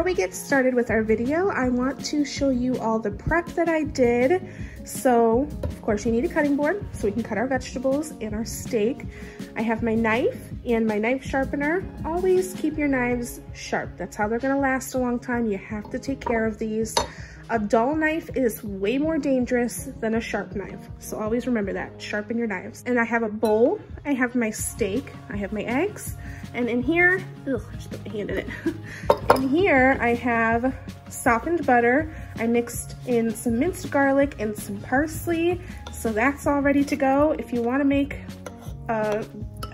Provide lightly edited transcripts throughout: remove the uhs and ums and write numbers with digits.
before we get started with our video, I want to show you all the prep that I did. So, of course, you need a cutting board so we can cut our vegetables and our steak. I have my knife and my knife sharpener. Always keep your knives sharp. That's how they're gonna last a long time. You have to take care of these. A dull knife is way more dangerous than a sharp knife. So always remember that, sharpen your knives. And I have a bowl, I have my steak, I have my eggs, and in here, ugh, I just put my hand in it. In here, I have softened butter. I mixed in some minced garlic and some parsley. So that's all ready to go. If you wanna make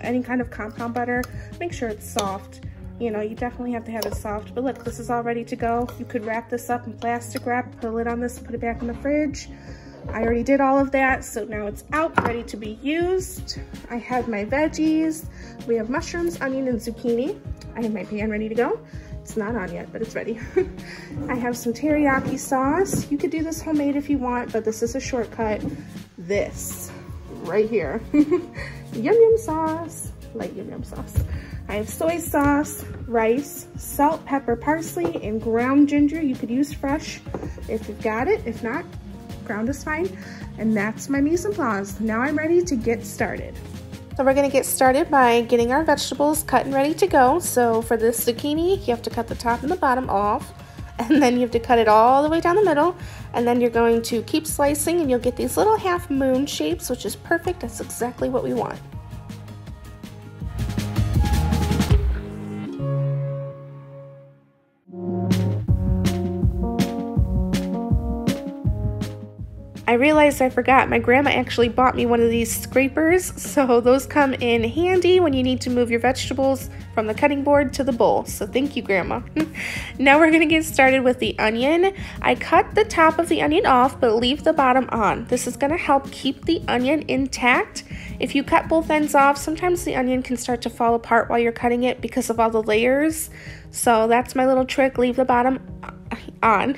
any kind of compound butter, make sure it's soft. You know, you definitely have to have it soft, but look, this is all ready to go. You could wrap this up in plastic wrap, put a lid on this, and put it back in the fridge. I already did all of that, so now it's out, ready to be used. I have my veggies. We have mushrooms, onion, and zucchini. I have my pan ready to go. It's not on yet, but it's ready. I have some teriyaki sauce. You could do this homemade if you want, but this is a shortcut. This, right here. Yum yum sauce, like yum yum sauce. I have soy sauce, rice, salt, pepper, parsley, and ground ginger. You could use fresh if you've got it. If not, ground is fine. And that's my mise en place. Now I'm ready to get started. So we're gonna get started by getting our vegetables cut and ready to go. So for this zucchini, you have to cut the top and the bottom off. And then you have to cut it all the way down the middle. And then you're going to keep slicing and you'll get these little half moon shapes, which is perfect. That's exactly what we want. I realized I forgot, my grandma actually bought me one of these scrapers, so those come in handy when you need to move your vegetables from the cutting board to the bowl. So thank you, Grandma. Now we're gonna get started with the onion. I cut the top of the onion off, but leave the bottom on. This is gonna help keep the onion intact. If you cut both ends off, sometimes the onion can start to fall apart while you're cutting it because of all the layers. So that's my little trick, leave the bottom on.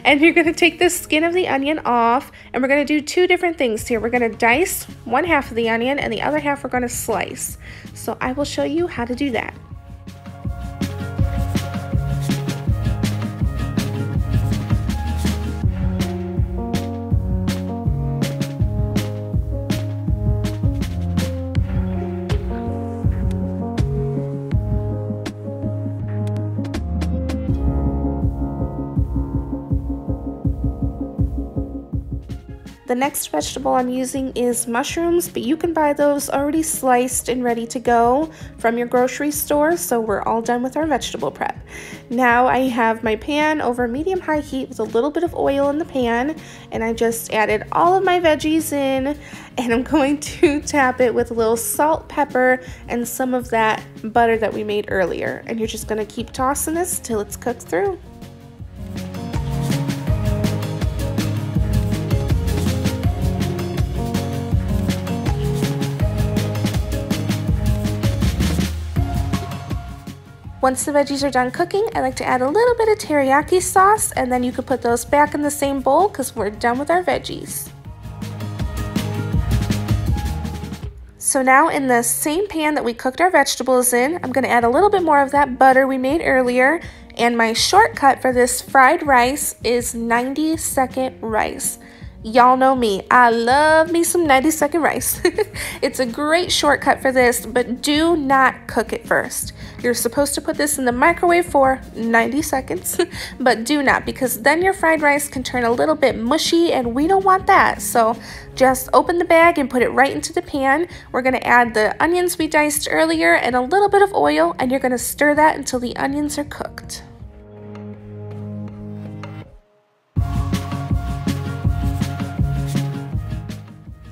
And you're gonna take the skin of the onion off, and we're gonna do two different things here. We're gonna dice one half of the onion and the other half we're gonna slice. So I will show you how to do that. The next vegetable I'm using is mushrooms, but you can buy those already sliced and ready to go from your grocery store, so we're all done with our vegetable prep. Now I have my pan over medium-high heat with a little bit of oil in the pan, and I just added all of my veggies in, and I'm going to tap it with a little salt, pepper, and some of that butter that we made earlier. And you're just gonna keep tossing this till it's cooked through. Once the veggies are done cooking, I like to add a little bit of teriyaki sauce, and then you can put those back in the same bowl because we're done with our veggies. So now in the same pan that we cooked our vegetables in, I'm going to add a little bit more of that butter we made earlier, and my shortcut for this fried rice is 90-second rice. Y'all know me, I love me some 90-second rice. It's a great shortcut for this, but do not cook it first. You're supposed to put this in the microwave for 90 seconds, but do not, because then your fried rice can turn a little bit mushy and we don't want that. So just open the bag and put it right into the pan. We're gonna add the onions we diced earlier and a little bit of oil, and you're gonna stir that until the onions are cooked.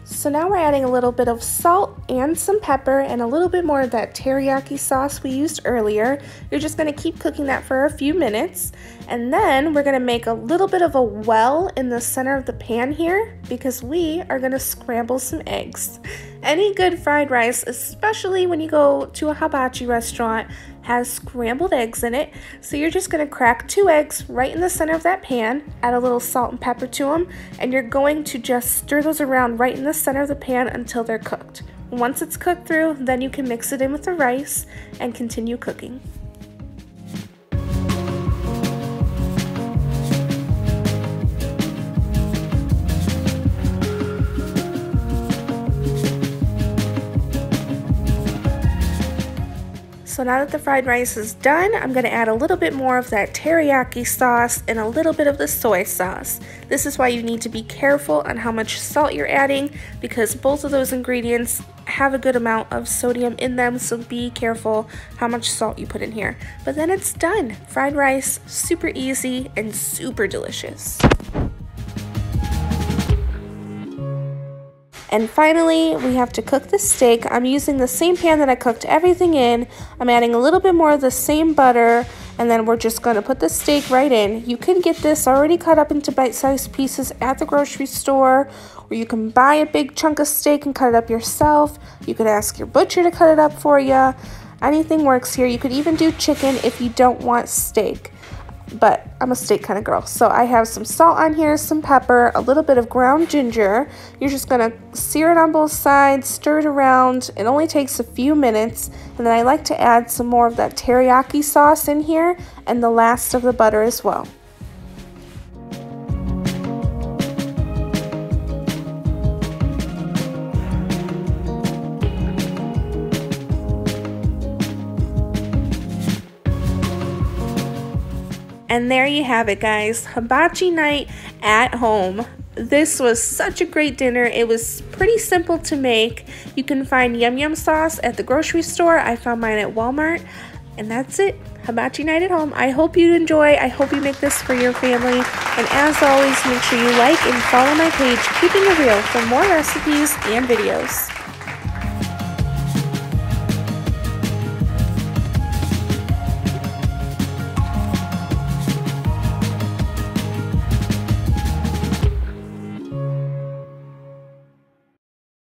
So now we're adding a little bit of salt and some pepper and a little bit more of that teriyaki sauce we used earlier. You're just going to keep cooking that for a few minutes, and then we're going to make a little bit of a well in the center of the pan here because we are going to scramble some eggs. Any good fried rice, especially when you go to a hibachi restaurant, has scrambled eggs in it. So you're just going to crack 2 eggs right in the center of that pan, add a little salt and pepper to them, and you're going to just stir those around right in the center of the pan until they're cooked. Once it's cooked through, then you can mix it in with the rice and continue cooking. So now that the fried rice is done, I'm going to add a little bit more of that teriyaki sauce and a little bit of the soy sauce. This is why you need to be careful on how much salt you're adding, because both of those ingredients have a good amount of sodium in them, so be careful how much salt you put in here. But then it's done. Fried rice, super easy and super delicious. And finally, we have to cook the steak. I'm using the same pan that I cooked everything in. I'm adding a little bit more of the same butter, and then we're just going to put the steak right in. You can get this already cut up into bite-sized pieces at the grocery store, or you can buy a big chunk of steak and cut it up yourself. You could ask your butcher to cut it up for you. Anything works here. You could even do chicken if you don't want steak. But I'm a steak kind of girl. So I have some salt on here, some pepper, a little bit of ground ginger. You're just going to sear it on both sides, stir it around. It only takes a few minutes. And then I like to add some more of that teriyaki sauce in here and the last of the butter as well. And there you have it, guys. Hibachi night at home. This was such a great dinner. It was pretty simple to make. You can find yum yum sauce at the grocery store. I found mine at Walmart. And that's it. Hibachi night at home. I hope you enjoy. I hope you make this for your family. And as always, make sure you like and follow my page, Keeping It Real, for more recipes and videos.